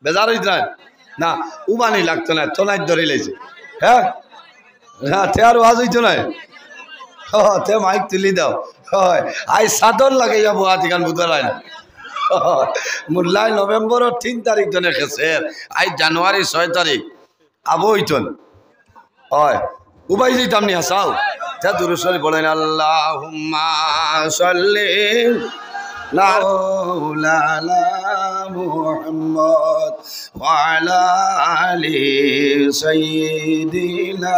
বেজার হইত না উবানি লাগতো না তোলাই ধরে লাইছে হ্যাঁ হ্যাঁ তে আর ওয়াজ হইতো না তে মাইক তুলি দাও হয় আই চাদর লাগাই যাব আতিকান বুতলাই না মুল্লাই নভেম্বরের 3 তারিখ জনে খেছে আই জানুয়ারি 6 তারিখ আবো হইতন হয় উবাই যেতাম নি হাসাও তা দুরুশরী বলেন আল্লাহুম্মা সাল্লি মাওলানা মুহাম্মদ ওয়া আলা আলি সাইয়্যিদিনা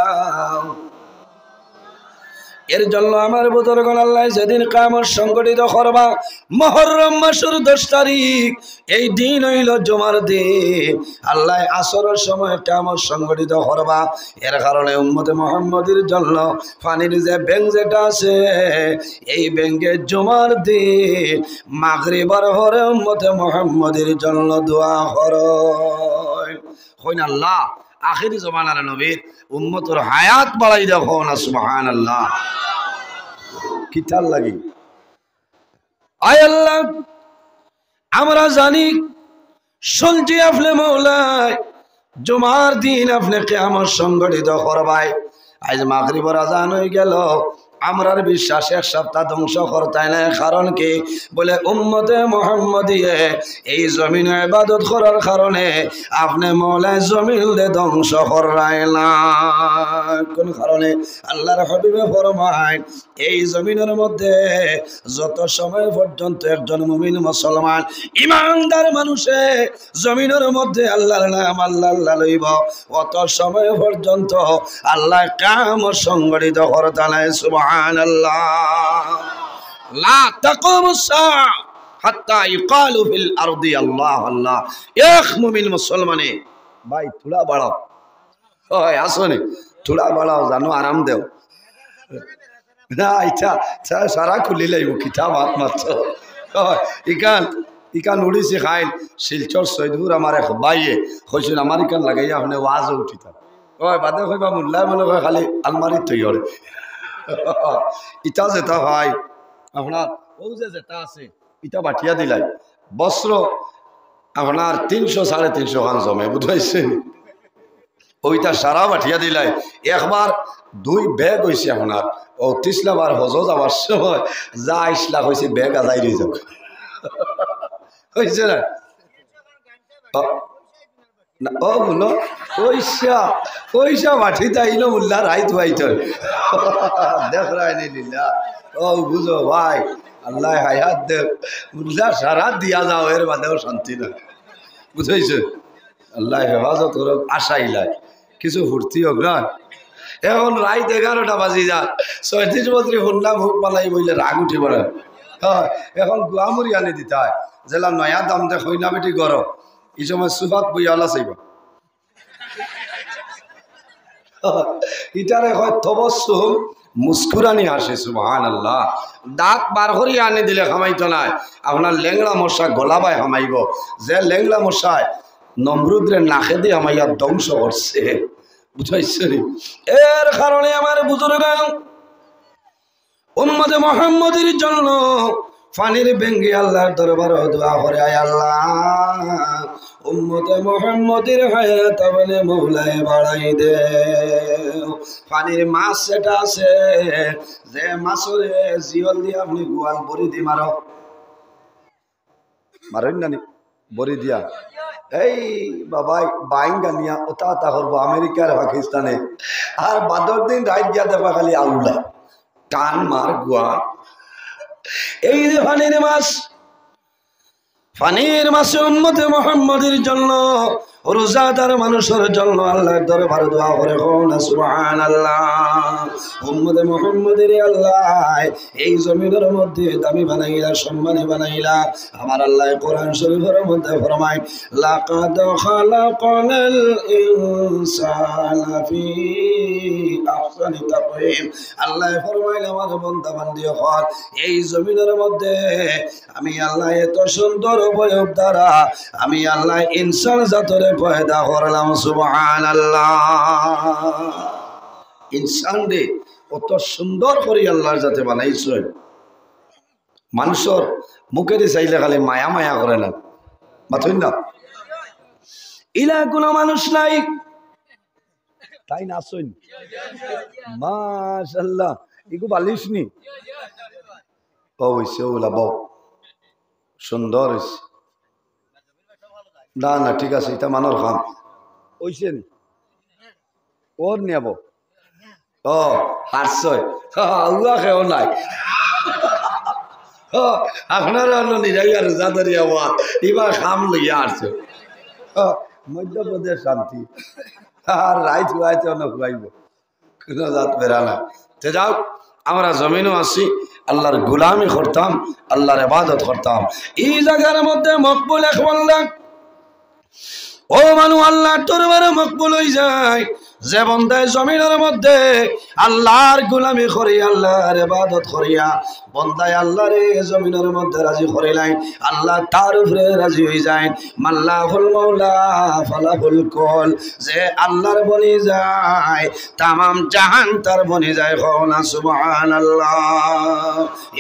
এর জন্য আমার বুজুর্গগণ আল্লাহ যেদিন কিয়ামত সংগঠিত করবা মুহররম মাসের 10 তারিখ এই দিন হইল জুমার দিন আল্লাহ আসরের সময় কিয়ামত সংগঠিত করবা এর কারণে উম্মতে মুহাম্মদের জন্য পানির যে ব্যাংক যেটা আছে এই ব্যাংকে জুমার দিন মাগরিবের পরে উম্মতে মুহাম্মদের জন্য দোয়া করয় কইন আল্লাহ আখিরি জমানার নবীর উম্মতের হায়াত বাড়াই দেখো না সুবহানাল্লাহ কিতাল লাগি আয় আল্লাহ আমরা জানি শুনছি আপনি মওলাই জুমার দিন আপনি কিয়ামত সংগঠিত করবাই আজ মাগরিবের আজান হয়ে গেল আমরার বিশ্বাস এক সপ্তাহ ধ্বংস করতাই না কারণ কি বলে উম্মতে মুহাম্মদিয়ে এই জমিনে ইবাদত করার কারণে আপনি মওলাই জমিনে ধ্বংস করাইলা কোন কারণে আল্লাহর হাবিবে ফরমায় এই জমিনের মধ্যে যত সময় পর্যন্ত একজন মুমিন মুসলমান ঈমানদার মানুষে জমিনের মধ্যে আল্লাহর নাম আল্লাহ লইব অত সময় পর্যন্ত আল্লাহ কিয়ামত সংগঠিত করতে নাই সুবহানাল্লাহ লা তাকুমুস সাআ হাত্তা ইকালু ফিল আরদি আল্লাহ আল্লাহ এক মুমিন মুসলমানে ভাই থোড়া বাড়াও ওই আসনে থোড়া বাড়াও জানো আরাম দেও না এটা সারা খুলি লাইব কিতাব হাত মারছ ইকান উড়িছে খাইল শিলচর সৈদপুর আমার এক বাইয়ে কইছেন আমার ইকান লাগাইয়া আপনি ওয়াজও উঠিতাম ওই বাদে কইবা মুল্লাই মনে কয় খালি আলমারিত থই হরে ইটা যেটা ভাই আপনার ও যেটা আছে ইটা বাটিয়া দিলাই বস্ত্র আপনার 300 350 খান জমে বুঝাইছেন ওইটা সারা বাটিয়া দিলাই একবার 2 ব্যাগ হয়েছে আপনার ও 30 লাখ হজ যাওয়ার সময় যা 20 লাখ হয়েছে ব্যাগ আদায় দিয়ে যাও হয়েছে না ও বলো পয়সা পয়সা বাটি তাইল উল্লাহ রাই ধুয়াইত দেখ রায়নি লীলা ও বুঝো ভাই আল্লাহ হায়াত দেব উল্লাহ সারা দিয়া যাও এর বাদেও শান্তি না বুঝাইছে আল্লাহ হেফাজত করুক আশাইলাই কিছু ফুর্তি হোক না এখন রাত 11টা বাজি যা 36 বছর শুনলাম হুক পালাই বললে রাগ উঠি পড়ে হ্যাঁ এখন গুয়ামুড়ি আনি দিতে হয় যেলাম নয়া দাম দেখ হইনা বেটি গরম এই সময় সুফাত বই আলা চাইব ইটারে হয় তবস্সুম মুস্কুরানি আসে সুবহানাল্লাহ দাঁত বার করি আনি দিলে খামাইতো নাই আপনার লেংড়া মশা গলাবায় হামাইব যে লেংড়া মশায় নমরুদ্রে নাকে দিয়ে হামাইয়া ধ্বংস করছে বুঝাইছে এর কারণে আমার বুজুর্গান উম্মতে মুহাম্মদের জন্য পানির বেঙ্গি আল্লাহর দরবারে দোয়া করে আয় আল্লাহ উম্মতে মুহাম্মদের হায়াত বলে মওলাই বাড়াই দে পানির মাছ সেটা আছে যে মাছরে জিওল দিয়ে আপনি গোয়াল বড়ি দি মারো মারেন না বড়ি দিয়া এই বাবা বাইঙ্গা নিয়া ওটা তা করবো আমেরিকার পাকিস্তানে আর বাদর দিন রাত গিয়া দেবা খালি আউলা টান মার গোয়াল এই যে পানির মাছে উম্মতে মুহাম্মদের জন্য রোজাদার মানুষের জন্য আল্লাহর দরবারে দোয়া করে না সুবহানাল্লাহ উম্মতে মুহাম্মদের আল্লাহ এই জমিনের মধ্যে দামি বানাইলা সম্মানী বানাইলা আমার আল্লাহ কোরআন শরীফের মধ্যে ফরমায় লাকাদ খালাকনাল ইনসানা ফি আহসানি তাকওয়িম আল্লাহ ফরমাইল আমার বান্দা বান্দি হল এই জমিনের মধ্যে আমি আল্লাহ এত সুন্দর অবয়ব দ্বারা আমি আল্লাহ ইনসান জাতরে পয়দা করলাম সুবহানাল্লাহ ইনসান রে কত সুন্দর করে আল্লাহর জাতে বানাইছেন মানুষের মুখে চাইলে খালি মায়া মায়া করে না মাথুন না ইলা কোনো মানুষ নাই, তাই না? আসুন মাশাআল্লাহ, ইগু বালিশ নি অবশ্য ওলা বউ সুন্দর হয়েছে। না না ঠিক আছে, এটা মানর খাম হইছে নি ওর নেব। ও হারছয় উয়া খেও নাই আপনারা নিরাই আর যাদের এবার খাম লইয়া আসছে মধ্যপ্রদেশ শান্তি আর রাইত হুয়াইতে অনেক হুয়াইব কোনো জাত বেড়া না। তে যাও, আমরা জমিনও আসি, আল্লাহর গুলামি করতাম, আল্লাহর ইবাদত করতাম। এই জায়গার মধ্যে মকবুল এক বললাম ও মানু আল্লাহ দরবারে মকবুল হয়ে যায় যে বন্দায় জমিনের মধ্যে আল্লাহর গোলামি করি, আল্লাহর ইবাদত করিয়া বন্দায় আল্লাহরে জমিনের মধ্যে রাজি করিলাই, আল্লাহ তার উপরে রাজি হয়ে যায়। মাল্লাহুল মাওলা ফালাহুল কুল, যে আল্লাহর বনি যায় তামাম জাহান তার বনি যায়। কওনা সুবহানাল্লাহ।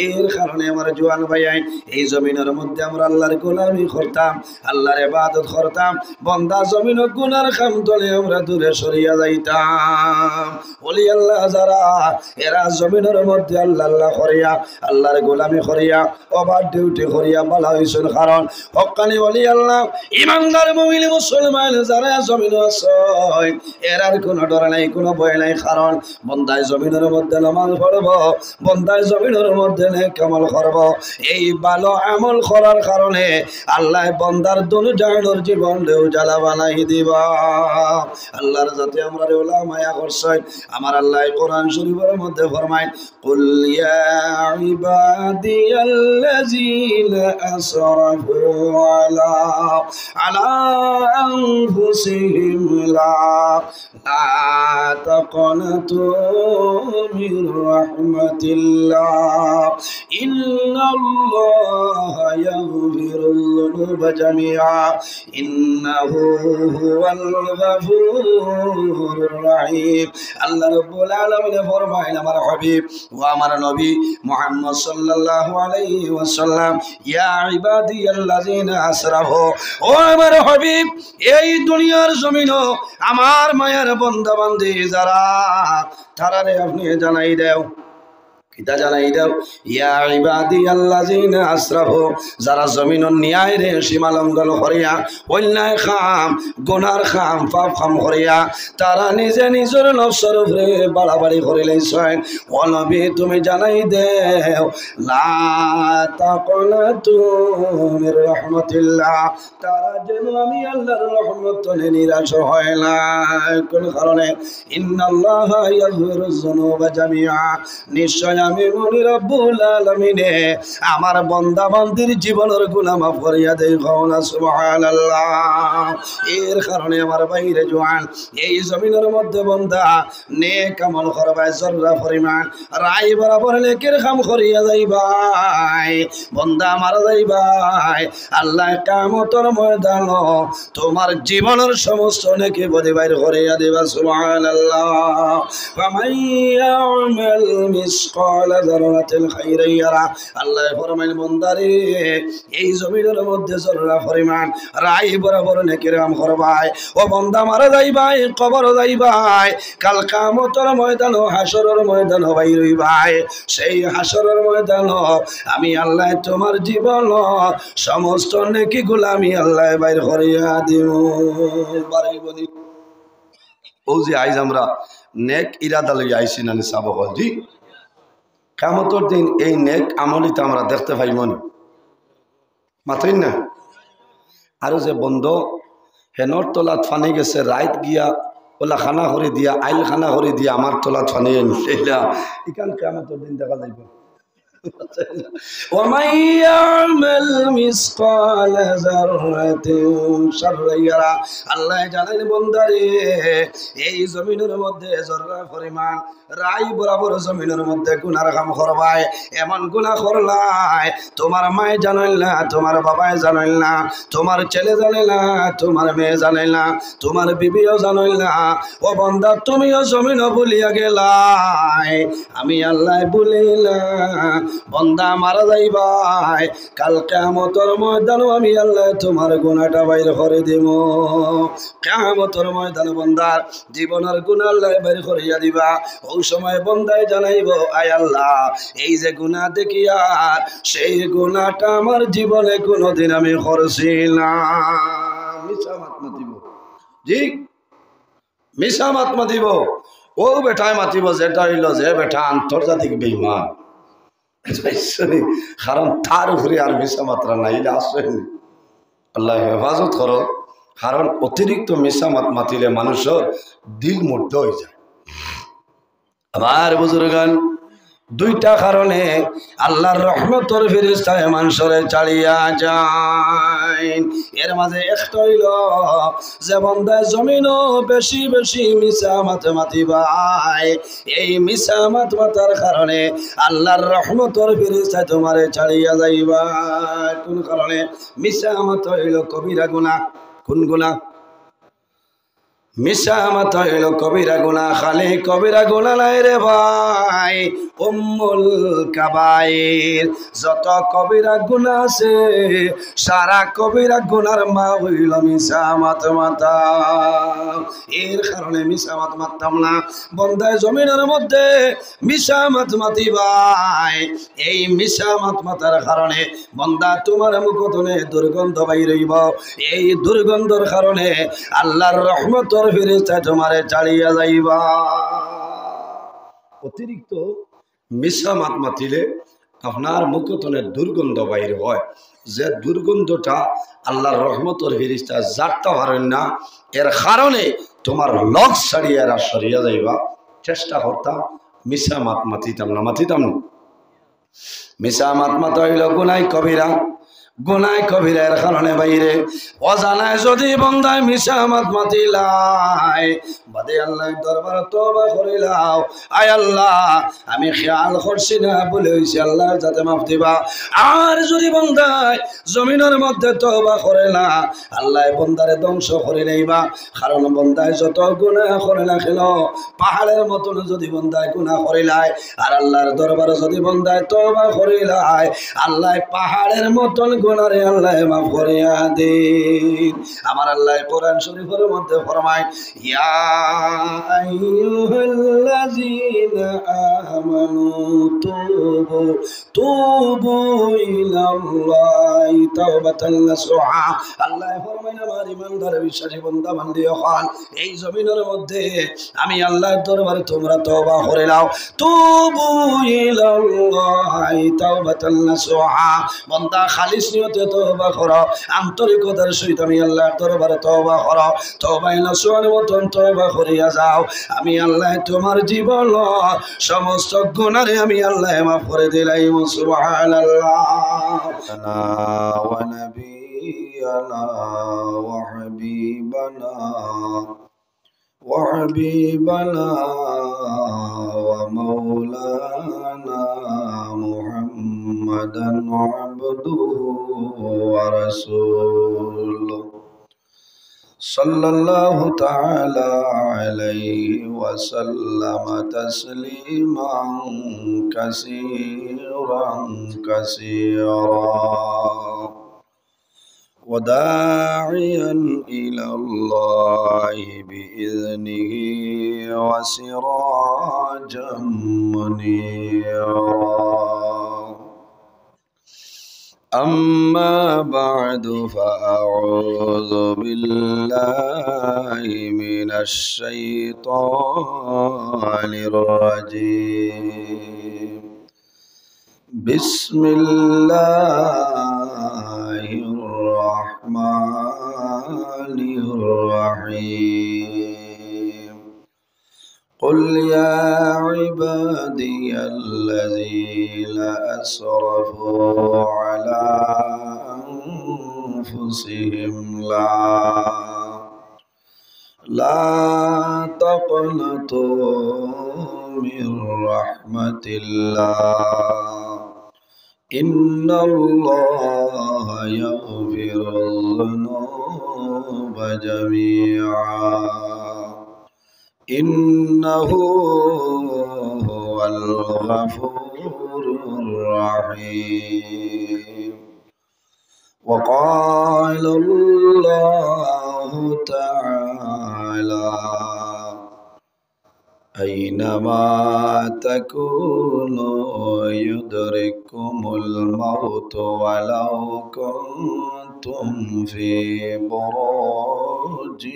এর কারণে আমার জওয়ান ভাইয়াই এই জমিনের মধ্যে আমরা আল্লাহর গোলামি করতাম, আল্লাহর ইবাদত করতাম, বন্দা জমিন গুনার কাম তলে আমরা দূরে সরিয়া যাইতাম। ওলি আল্লাহ যারা এরা জমিনের মধ্যে আল্লাহ আল্লাহ করিয়া আল্লাহর গোলামি করিয়া ওভার ডিউটি করিয়া বলা হয়েছিল। কারণ হক্কানি ওলি আল্লাহ ইমানদার মুমিন মুসলমান যারা জমিন আছে এরার কোনো ডর নাই, কোনো ভয় নাই। কারণ বন্দায় জমিনের মধ্যে নামাজ পড়ব, বন্দায় জমিনের মধ্যে নেক আমল করব, এই ভালো আমল করার কারণে আল্লাহ বন্দার দুনু জাহানের জীবন জ্বালা বানাই দিবা। আল্লাহর যাতে আমরা ওলা মায়া করছেন, আমার আল্লাহ কোরআন শরীফের মধ্যে ফরমায় কুল ইয়া ইবাদিয়াল্লাযীনা আসরাফু আলা আনফুসিহিম লা তাকনাতু মির রাহমাতিল্লাহ ইন্নাল্লাহা ইয়াগফিরুল যুনুবা জামিআ ইন্নাহু হুয়াল গাফুরুর রহিম। আল্লাহ রাব্বুল আলামিন ফরমায় আমার হাবিব ও আমার নবী মুহাম্মদ সাল্লাল্লাহু আলাইহি ওয়াসাল্লাম, ইয়া ইবাদিয়াল্লাযীনা আসরাফু, ও আমার হাবিব এই দুনিয়ার জমিনও আমার মায়ের বান্দা বান্দি যারা তারারে আপনি জানাই দাও, কিতা জানাই দাও, ইয়া ইবাদিয়াল্লাযীনা আসরাফু, যারা জমিনের ন্যায় রে সীমা লঙ্ঘন করিয়া অন্যায় খাম গুনার খাম পাপ খাম করিয়া তারা নিজে নিজের নফসের উপরে বাড়াবাড়ি করিলেছেন। ও নবী তুমি জানাই দেও লা তাকনাতু মির রাহমাতিল্লাহ, তারা যেন আমি আল্লাহর রহমত থেকে নিরাশ হয় না। কোন কারণে ইন্নাল্লাহা ইয়াগফিরুয যুনুবা জামিআ, নিশ্চয় আমি মনি রব্বুল আলামিনে আমার বান্দা বান্দির জীবনের গুনাহ মাফ করিয়া দেই। কওনা সুবহানাল্লাহ। এর কারণে আমার বাইরে জওয়ান এই জমিনের মধ্যে বান্দা নেক আমল করবাই জররা পরিমাণ রাই বরাবর নেকের কাম করিয়া যাইবাই, বান্দা মারা যাইবাই, আল্লাহ কিয়ামতের ময়দান তোমার জীবনের সমস্ত নেকি বদি বাইর করিয়া দিবা। সুবহানাল্লাহ। ওয়া মান ইয়ামাল মিসকাল আল্লাহ ফরমাইন বান্দারে এই জমিনের মধ্যে জররা পরিমাণ রাই বরাবর নেকির কাম করবাই, ও বান্দা মারা যাইবাই, কবর যাইবাই, কাল কিয়ামতের ময়দান হাসরের ময়দান বাইর হইবাই। সেই হাসরের ময়দান আমি আল্লাহ তোমার জীবন সমস্ত নেকিগুলো আমি আল্লাহ বাইর করিয়া দিব। বাড়িবনি ও যে আইজ আমরা নেক ইরাদা লইয়া আইছি না সাবক জি, কিয়ামতের দিন এই নেক আমলিতে আমরা দেখতে পাই মনে মাথইন না। আরো যে বন্ধ হেনর তোলা ফানি গেছে রাইত গিয়া ওলা খানা করে দিয়া আইল খানা করে দিয়া আমার তোলা ফানি এলা ইকান কিয়ামতের দিন দেখা যাইব। ومن يعمل مثقال ذرة شرا يره, আল্লাহ জানেন বন্দারে এই জমিনের মধ্যে জররা পরিমাণ রাই বরাবর জমিনের মধ্যে গুনার কাম করবাই, এমন গুনাহ করলাই তোমার মায়ে জানেন না, তোমার বাবায় জানেন না, তোমার ছেলে জানে না, তোমার মেয়ে জানে না, তোমার বিবিও জানেন না। ও বন্দা তুমিও জমিনও ভুলিয়া গেলাই, আমি আল্লাহ ভুলিলাম বন্দা মারা যাইবাই কাল কিয়ামতের ময়দানে আমি আল্লাহ তোমার গুনাহটা বাইর করে দেব কিয়ামতের ময়দানে বন্দার জীবনের গুনাহ আল্লাহ বাইর করিয়া দিবা ওই সময় বন্দায় জানাইব আয় আল্লাহ এই যে গুনাহ দেখিয়া সেই গুনাহটা আমার জীবনে কোনোদিন আমি করছি না মিছা মাত মাতিব জি মিছা মাত মাতিব ও বেটায় মাতিব যেটা হইল যে বেটা আন্তর্জাতিক বেঈমান কারণ তার উপরে আর মিছা মাত্রা নাইলে আসেনি আল্লাহ হেফাজত করো কারণ অতিরিক্ত মিছা মাত মাতিলে মানুষের দিল মুগ্ধ হয়ে যায় আবার বুজুর্গান দুইটা কারণে আল্লাহর রহমতের ফেরেশতায় মানুষরে চালিয়া যায় এর মাঝে একটা হইল যে বান্দা জমিনও বেশি বেশি মিছা মাত মাতিবাই এই মিছা মাত মাতার কারণে আল্লাহর রহমতের ফেরেশতায় তোমারে চালিয়া যাইবা কোন কারণে মিছা মাত হইল কবিরা গুনাহ কোন গুনাহ মিছা মাত হইল কবিরা গুনাহ খালি কবিরা গুনাহ নাই রে ভাই উম্মুল কাবায়ের যত কবিরা গুনাহ আছে সারা কবিরা গুনার মা হইল মিছা মাত মাতা এর কারণে মিছা মাত মারতাম না বন্দায় জমিনের মধ্যে মিছা মাত মাতিবাই এই মিছা মাত মাতার কারণে বন্দা তোমার মুখতনে দুর্গন্ধ বাইর হইব এই দুর্গন্ধের কারণে আল্লাহর রহমতের ফেরেশতা তোমারে চালিয়া যাইবা অতিরিক্ত মিছা মাত মাতিলে আপনার মুখতনে দুর্গন্ধ বাইর হয় যে দুর্গন্ধটা আল্লাহর রহমতের ফেরেশতা জাতটা পারেন না এর কারণে তোমার লক ছাড়িয়ে এরা সরিয়া যাইবা চেষ্টা করতাম মিছা মাত মাতিতাম না মিছা মাত মাতা হইল গুনাহ কবিরা গুনাহ কবিরার কারণে বাইরে অজানায় যদি বন্দায় মিছা মাত মাতিলাই বাদে আল্লাহ দরবার তওবা করিলাও আয় আল্লাহ আমি খেয়াল করছি না বলে হইছে আল্লাহ যাতে মাফ দিবা আর যদি বন্দায় জমিনের মধ্যে তওবা করে না আল্লাহ বন্দারে ধ্বংস করে নেইবা কারণ বন্দায় যত গুনাহ করে না কেন পাহাড়ের মতন যদি বন্দায় গুনাহ করিলাই আর আল্লাহর দরবারে যদি বন্দায় তওবা করিলাই আল্লাহ পাহাড়ের মতন গুনারে আল্লাহ মাফ করিয়া দেন আমার আল্লাহ কোরআন শরীফের মধ্যে ফরমায় ইয়া আইয়ুহাল্লাযীনা আমানু তুবু ইলাল্লাহি তাওবাতান নাসুহা আল্লাহ ফরমায় আমার ইমানদার বিশ্বাসী বান্দা বান্দি হল এই জমিনের মধ্যে আমি আল্লাহর দরবারে তোমরা তওবা করে নাও তুবু ইলাল্লাহি তাওবাতান নাসুহা বান্দা খালিস নিয়তে তওবা করো আন্তরিকতার সহিত আমি আল্লাহর দরবারে তওবা করো তওবায়ে নাসুহার মতন তওবা করিয়া যাও আমি আল্লাহ তোমার জীবন সমস্ত গুনাহে আমি আল্লাহ মাফ করে দিলাম সুবহানাল্লাহ ওয়া নাবিয়ানা ওয়া হাবিবানা وحبيبنا ومولانا محمدا عبده ورسوله صلى الله تعالى عليه وسلم تسليما كثيرا وداعيا إلى الله بإذنه وسراجا منيرا أما بعد فأعوذ بالله من الشيطان الرجيم بسم الله الرحمن الرحيم قل يا عبادي الذين أسرفوا على أنفسهم لا تقنطوا من رحمة الله إن الله يغفر الذنوب جميعا إنه هو الغفور الرحيم وقال الله تعالى أينما تكونوا يدرككم الموت ولو كنتم في بروج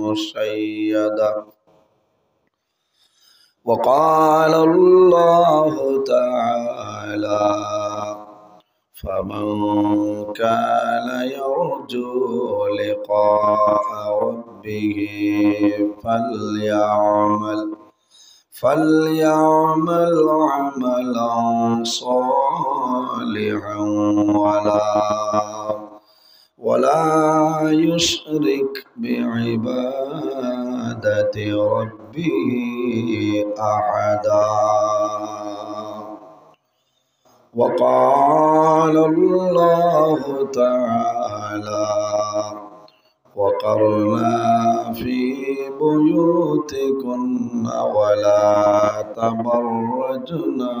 مشيدة وقال الله تعالى فمن كان يرجو لقاء ربه فليعمل عملا صالحا ولا يشرك بعبادة ربه أحدا وقال الله تعالى وقرنا في بيوتكن ولا تبرجنا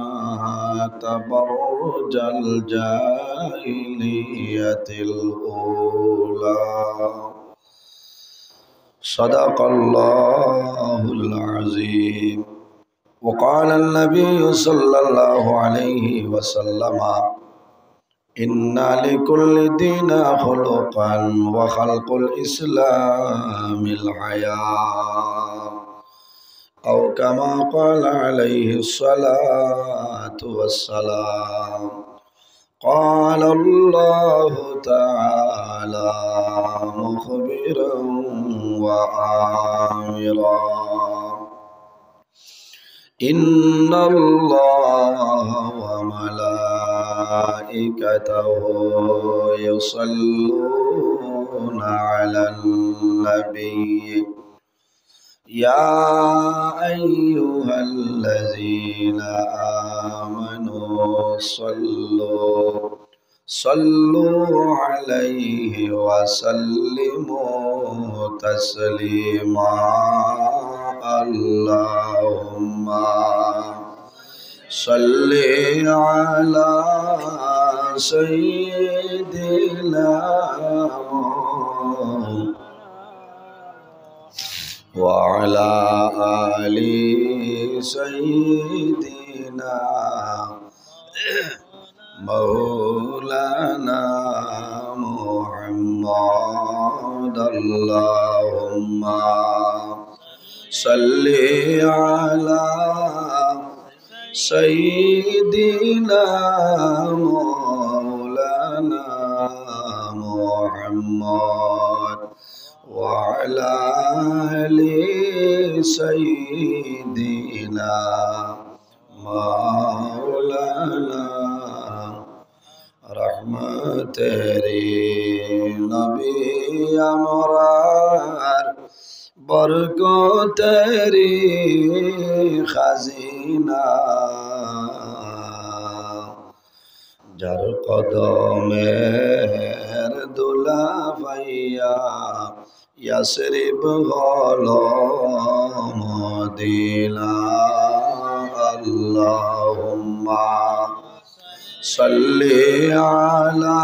تبرج الجاهلية الأولى صدق الله العظيم وقال النبي صلى الله عليه وسلم إن لكل دين خلقا وخلق الإسلام الحياة أو كما قال عليه الصلاة والسلام قال الله تعالى مخبرا وآمرا إن الله وملائكته يصلون على النبي يا أيها الذين آمنوا صلوا عليه وسلموا تسليما اللهم صل على سيدنا وعلى آل سيدنا مولانا محمد اللهم صل على سيدنا مولانا محمد وعلى آل سيدنا مولانا रहमत तेरी नबी अमरार बरकत तेरी खजीना जर कदमेर दुला भैया यसरिब हलो मदीना अल्लाहुम्मा सल्ली अला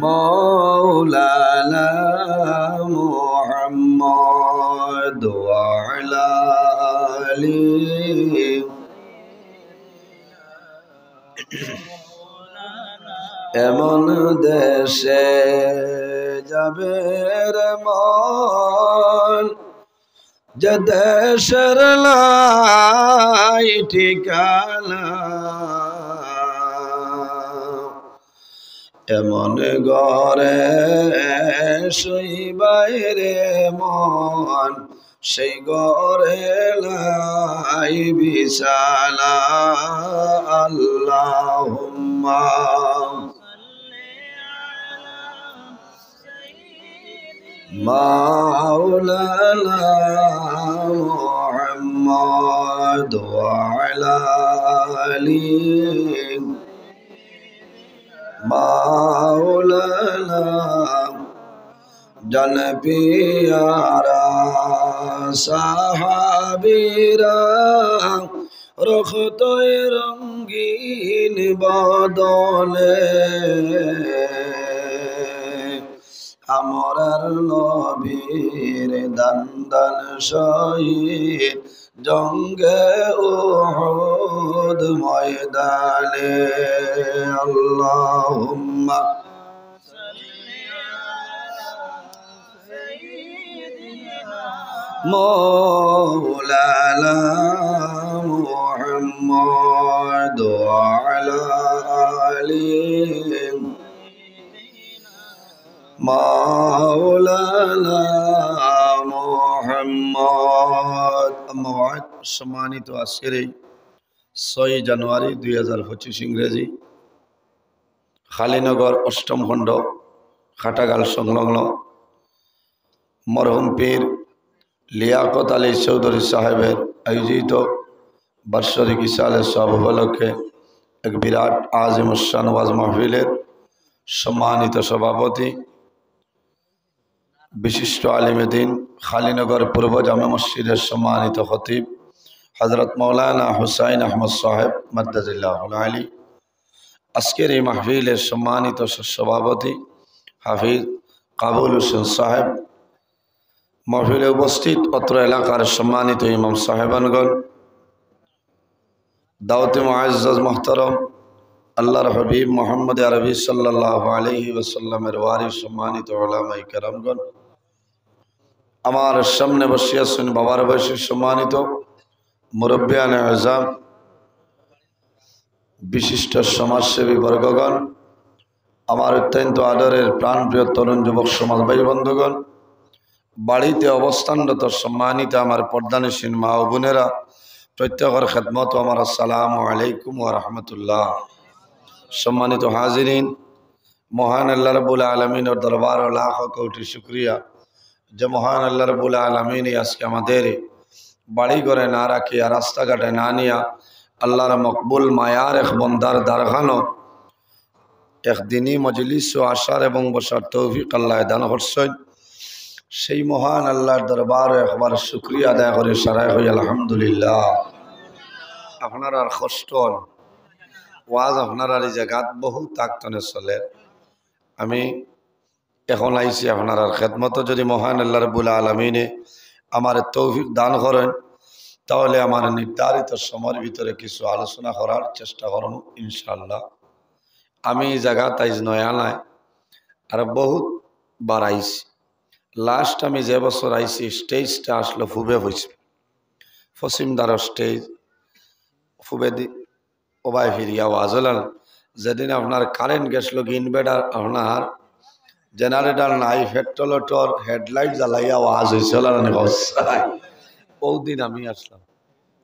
मौलाना मुहम्मद व अला आलिहि एमन देशे जाबे रे मन যে দেশের লাই ঠিকানা এমন ঘরে শুইবাই রে মন সেই ঘরে লাই বিছানা আল্লাহুম্মা مولانا محمد وعلى آله مولانا जन प्यारा साहाबीरा রক্তয় রঙ্গিন বদলে আমরার নবীর দান্দান শহীদ জঙ্গে উহুদ ময়দানে আল্লাহুম্মা مولانا محمد وعلى آله مولانا محمد أما بعد সম্মানিত আজকের 6 জানুয়ারি 2025 ইংরেজি খালিনগর অষ্টম খণ্ড খাটাগাল সংলগ্ন মরহুম পীর লিয়াকত আলী চৌধুরী সাহেবের আয়োজিত বার্ষিক ইসালে সব উপলক্ষে এক বিরাট আজিম শান ওয়াজ মাহফিলের সম্মানিত সভাপতি বিশিষ্ট আলিমে দ্বীন খালিনগর পূর্ব জামে মসজিদের সম্মানিত খতিব হযরত মাওলানা হুসাইন আহমদ সাহেব মাদ্দাজিল্লাহুল আলী, আজকের এই মাহফিলের সম্মানিত সভাপতি হাফিজ কাবুল হোসেন সাহেব, মাহফিলে উপস্থিত অত্র এলাকার সম্মানিত ইমাম সাহেবানগণ, দাওয়াতে মুআজ্জাজ মুহতারম আল্লাহর হাবিব মুহাম্মদ আরবি সাল্লাল্লাহু আলাইহি ওয়াসাল্লামের ওয়ারিস সম্মানিত উলামায়ে কেরামগণ, আমার সামনে বসে আছেন বাবার বয়সী সম্মানিত মুরব্বিয়ানে আযম, বিশিষ্ট সমাজসেবী বর্গগণ, আমার অত্যন্ত আদরের প্রাণপ্রিয় তরুণ যুবক সমাজ ভাই বন্ধুগণ, বাড়িতে অবস্থানরত সম্মানিত আমার পর্দানিসীন মা ও বোনেরা, প্রত্যেকের খেদমত আমার আসসালামু আলাইকুম ওয়া রাহমাতুল্লাহ। সম্মানিত হাজিরিন, মহান আল্লাহ রাব্বুল আলামিনের দরবার ও লাখ কোটি শুকরিয়া যে মহান আল্লাহ রাব্বুল আলামিন আজকে আমাদের বাড়ি ঘরে না রাখিয়া রাস্তাঘাটে না নিয়া আল্লাহর মকবুল মায়ার এক বন্দার দারখানো একদিনই মজলিস ও আসার এবং বসার তৌফিক আল্লাহ দান করছেন। সেই মহান আল্লাহর দরবার একবার শুকরিয়া আদায় করে সারাই হই আলহামদুলিল্লাহ। আপনার আর কষ্ট ওয়াজ আপনার আর এই জায়গাত বহু তাকতনে চলে। আমি এখন আইছি আপনার আর খেদমত, যদি মহান আল্লাহ রাব্বুল আলামিনে আমার তৌফিক দান করেন তাহলে আমার নির্ধারিত সময়ের ভিতরে কিছু আলোচনা করার চেষ্টা করব ইনশাআল্লাহ। আমি এই জায়গাত আইজ নয়া নাই, আর বহুত বার আইছি। লাস্ট আমি যে বছর আইছি স্টেজটা আসলো ফুবে হয়েছে, ফসিমদার স্টেজ ফুবে দি ওবাই ফিরিয়া ওয়াজলান। যেদিন আপনার কারেন্ট গেছিল ইনভার্টার আপনার জেনারেটর নাই, পেট্রোলটর হেডলাইট জ্বালাইয়া ওয়াজ হয়েছিল, ওই দিন আমি আসলাম।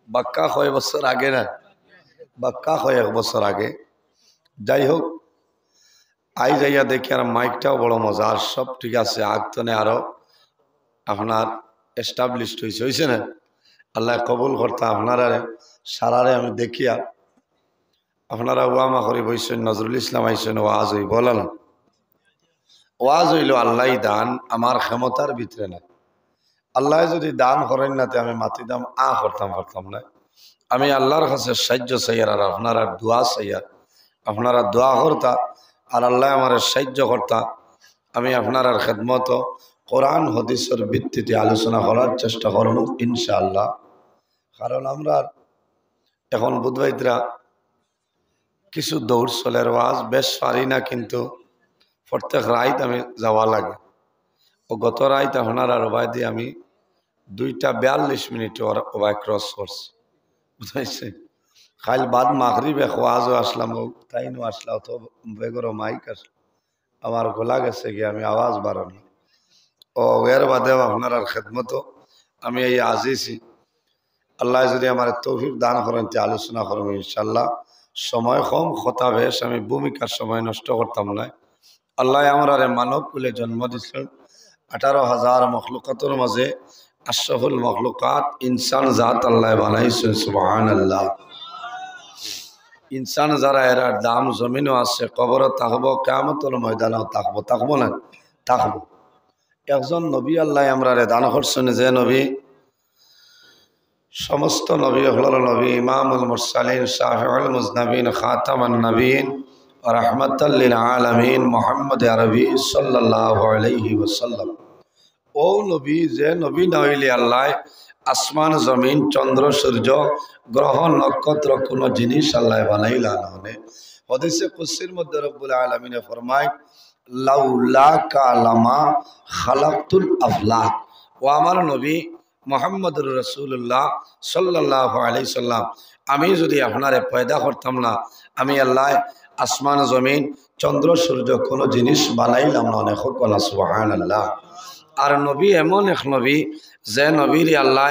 বাক্কা কয়েক বছর আগে না, বাক্কা কয়েক বছর আগে। যাই হোক, আই যাইয়া দেখি আর মাইকটাও বড় মজা, আর সব ঠিক আছে। আগতনে আরো আপনার এস্টাবলিশড হয়েছে না, আল্লাহ কবুল করতে আপনারা সারারে আমি দেখিয়া আপনারা ওয়ামা করে বইছেন। নজরুল ইসলাম আইসেন, ওয়াজ হই বলালাম, ওয়াজ হইল আল্লাহ দান, আমার ক্ষমতার ভিতরে না। আল্লাহ যদি দান করেন না আমি মাতি দাম করতাম না। আমি আল্লাহর কাছে সাহায্য চাইয়ার, আর আপনারা দোয়া চাইয়ার, আপনারা দোয়া করতা আর আল্লাহ আমার সাহায্য করতা। আমি আপনার খেদমত কোরআন হাদিসের ভিত্তিতে আলোচনা করার চেষ্টা করব ইনশাআল্লাহ। কারণ আমরা এখন বুধবাইতরা কিছু দৌড় চলের ওয়াজ বেশ পারি না, কিন্তু প্রত্যেক রাইত আমি যাওয়া লাগে। ও গত রাইত আপনার আর ওবাই দিয়ে আমি 2:42 ওবাই ক্রস করছি, বুঝাইছে। খাইল বাদ মাগরিবে ওয়াজও আসলাম, তাইনও আসলাম, তো বেগর মাইক আসলো, আমার গলা গেছে গিয়ে আমি আওয়াজ বাড়ানো। ও এর বাদেও আপনার খেদমত আমি এই আজিছি। আল্লাহ যদি আমার তৌফিক দান করেন তে আলোচনা করব ইনশাআল্লাহ। সময় কম, কথা বেশ, আমি ভূমিকার সময় নষ্ট করতাম না। আল্লাহ আমার মানব কুলে জন্ম দিচ্ছেন, 18,000 মখলুকাতের মাঝে আশরাফুল মখলুকাত ইনসান জাত আল্লাহ বানাইছেন। সুবহানাল্লাহ। ইনসান যারা এরা দাম জমিনও আছে, কবর থাকবো, কিয়ামতের ময়দানেও থাকবো না থাকবো। একজন নবী আল্লাহ আমরা দান করছেন, যে নবী সমস্ত নবী হল নবী ইমামুল মুরসালিন শাফিউল মুজনবিন খাতামান নবীন রাহমাতাল লিল আলামিন মুহাম্মদ আরবি সাল্লাল্লাহু আলাইহি ওয়াসাল্লাম। ও নবী যে নবী নইলে আল্লাহ আসমান জমিন চন্দ্র সূর্য গ্রহ নক্ষত্র কোন জিনিস আল্লাহ বানাইলা না। হাদিসে কুদসির মধ্যে রব্বুল আলামিন ফরমায় লাউলা কালামা খালাকতুল আফলাক। ও আমার নবী মুহাম্মদুর রাসূলুল্লাহ সাল্লাল্লাহু আলাইহি সাল্লাম, আমি যদি আপনারে পয়দা করতাম না, আমি আল্লাহ আসমান জমিন চন্দ্র সূর্য কোনো জিনিস বানাইলাম না। অনেক কলা সুবহানাল্লাহ। আর নবী এমন এক নবী যে নবীর আল্লাহ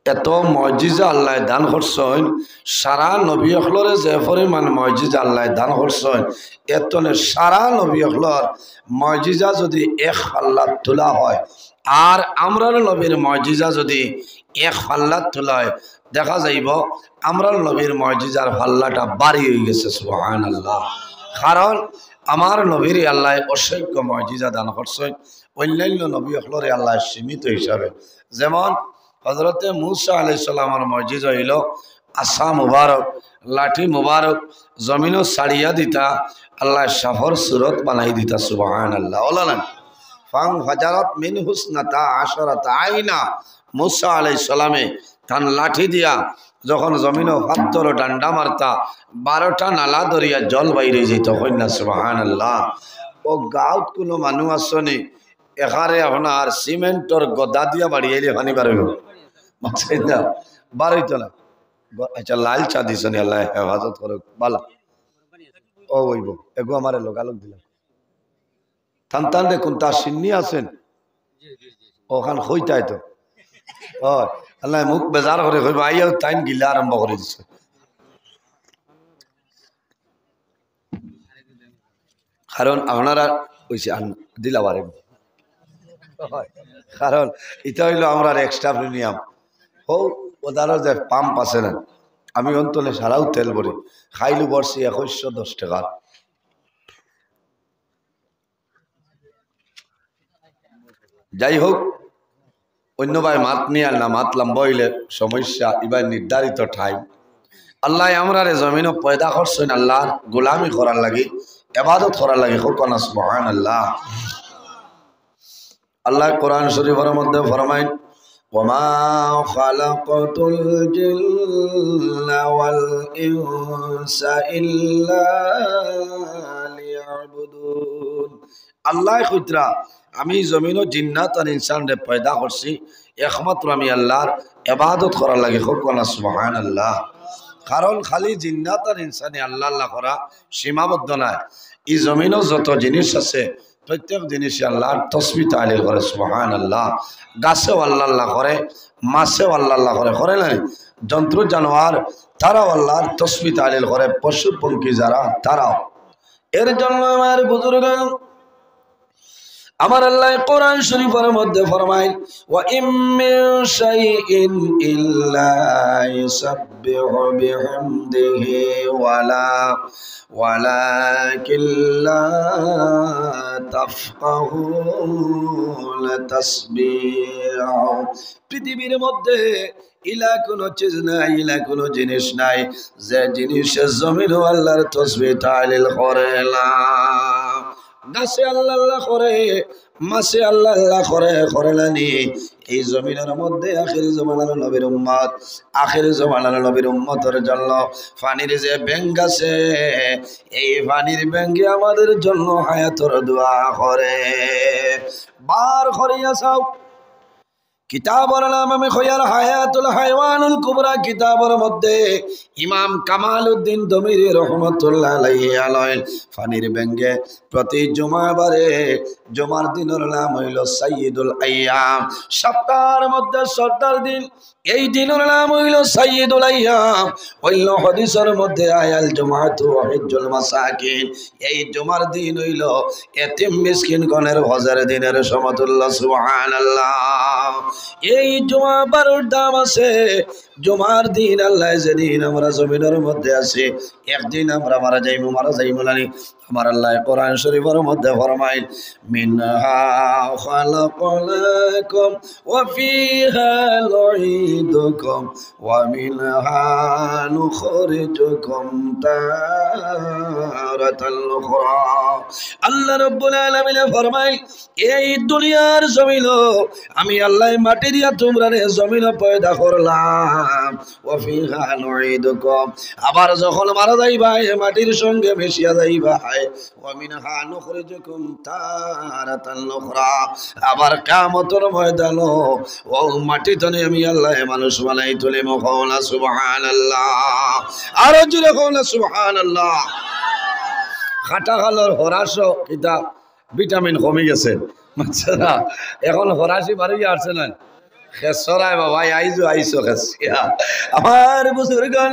এত মজিজা আল্লাহ দান করছেন, সারা নবী অখলরে যে পরিমাণ মজিজা আল্লাহ দান করছেন, এতনে সারা নবী অখলর মজিজা যদি এক পাল্লাত তোলা হয় আর আমরার নবীর মজিজা যদি এক পাল্লাত তোলা হয়, দেখা যাইব আমরার নবীর মজিজার পাল্লাটা বাড়ি হয়ে গেছে সুবহানাল্লাহ। কারণ আমার নবীর আল্লাহ অসংখ্য মজিজা দান করছেন, অন্যান্য নবী অখলরে আল্লাহ সীমিত হিসাবে। যেমন হজরতে মুসা আলাইহিস সালামের মজিজা হইল আসা মুবারক, লাঠি মুবারক জমিনও ছাড়িয়া দিতা, আল্লাহ সাফর সুরত বানাই দিতা সুবহানাল্লাহ। ওলালেন ফাং হাজারত মিন হুসনাতা আশরাতা আইনা। মুসা আলাইহিস সালামে তান লাঠি দিয়া যখন জমিনও পাত্তর ডান্ডা মারতা 12টা নালা দরিয়া জল বাইরে যেত কন্যা সুবহানাল্লাহ। ও গাঁৱত কোনো মানুষ আসনি এখারে আপনার সিমেন্টর গদা দিয়া বাড়িয়ে পানি বাড়িব বাড়িত না। আচ্ছা লাল চা দিছনি আল্লাহ হেফাজত করুক বালা। ও ওইব এগো আমার লোকালোক দিলাম থান দেখুন তার সিন্নি আছেন ওখান হইতাই তো ও আল্লাহ মুখ বেজার করে কইব আইয়াও টাইম গিলা আরম্ভ করে দিছে। কারণ আপনারা ওইসে দিলাবার কারণ এটা হইল আমরা এক্সট্রা প্রিমিয়াম হো ওদারও যে পাম্প আছে না, আমি অন্তলে সারাও তেল ভরি খাইলু বর্ষি 2110 টাকা। যাই হোক অন্য ভাই মাত নিয়ে আর না মাতলাম বইলে সমস্যা এবার নির্ধারিত ঠাই আল্লাহ আমরা জমিনও পয়দা করছেন আল্লাহর গোলামি করার লাগে, ইবাদত করার লাগে। হোক না সুবহানাল্লাহ। আল্লাহ কোরআন শরীফের মধ্যে ফরমায় ওয়ামা খালাকাতুল জিন্না ওয়াল ইনসা ইল্লা লিয়াবুদুন। আল্লাহ কইতরা আমি জমিন ও জিন্নাত আর ইনসান রে পয়দা করছি একমাত্র আমি আল্লাহর ইবাদত করার লাগে। হোক না সুবহানাল্লাহ। কারণ খালি জিন্নাত আর ইনসানে আল্লাহ আল্লাহ করা সীমাবদ্ধ নয়। এই জমিনও যত জিনিস আছে প্রত্যেক জিনিসে আল্লাহর তসবিহ তাহলিল করে সুবহানাল্লাহ। গাছেও আল্লাহ আল্লাহ করে, মাছেও আল্লাহ আল্লাহ করে না, জন্তু জানোয়ার তারাও আল্লাহর তসবিহ তাহলিল করে, পশু পঙ্খী যারা তারাও। এর জন্য আমার বুজুর্গ আমার আল্লাহ কোরআন শরীফের মধ্যে ফরমায় ওয়া ইম মিন শাইইন ইল্লা ইউসাব্বিহু বিহামদিহি ওয়ালাকিন লা তাফকাহুনা তাসবিহু। পৃথিবীর মধ্যে ইলা কোনো চিজ নাই, ইলা কোনো জিনিস নাই যে জিনিসের জমিনও আল্লাহর তাসবিহ তাহলিল করে না। গাছে আল্লাহ আল্লাহ করে, মাছে আল্লাহ আল্লাহ করে নানি। এই জমিনের মধ্যে আখির জমানার নবীর উম্মত, আখির জমানার নবীর উম্মতের জন্য পানির যে ব্যাংক আছে, এই পানির ব্যাংকে আমাদের জন্য হায়াতর দোয়া করে। বার করিয়া চাও কিতাবর নাম আমি খয়ার হায়াতুল হায়ওয়ানুল কুবরা কিতাবর মধ্যে ইমাম কামালউদ্দিন দমিরি রহমাতুল্লাহ আলাইহি আলাইন ফানির ব্যাংকে প্রতি জুমাবারে জুমার দিনের নাম হইল সাইয়্যিদুল আইয়াম, সপ্তাহের মধ্যে সর্দার দিন। এই দিনের নাম হইল সাইয়্যিদুল আইয়াম। হইল হাদিসের মধ্যে আয়াল জুমাতু ওয়া হিজ্জুল মাসাকিন। এই জুমার দিন হইল এতিম মিসকিন গণের হজের দিনের সমতুল্য সুবহানাল্লাহ। এই জুমা বারোর দাম আছে। জুমার দিন আল্লাহ যেদিন আমরা জমিনের মধ্যে আছি, একদিন আমরা মারা যাইবো নানি, আমার আল্লাহ কোরআন শরীফের মধ্যে ফরমাইল মিনহা খালাকনাকুম ওয়া ফিহা নুঈদুকুম ওয়া মিনহা নুখরিজুকুম তারাতাল উখরা। আল্লাহ রাব্বুল আলামিন ফরমাইল এই দুনিয়ার জমিন আমি আল্লাহ মাটি দিয়া তোমরারে জমিন পয়দা করলাম, ওয়া ফিহা নুঈদুকুম আবার যখন মারা যাইবা এই মাটির সঙ্গে মিশিয়া যাইবা, ওয়া মিনহা নুখরিজুকুম তারাতান উখরা আবার কিয়ামতের ময়দানে ও মাটি তনে আমি আল্লাহ মানুষ বানাই তুলিম। কওনা সুবহানাল্লাহ, আর জোরে কওনা সুবহানাল্লাহ। খাটা খালর হরাস কিতা ভিটামিন কমে গেছে বাচ্চারা, এখন হরাসি বাড়ি আসছে না খেসরায় বাবা আইজো আইসো খেসিয়া। আমার বুজুর্গান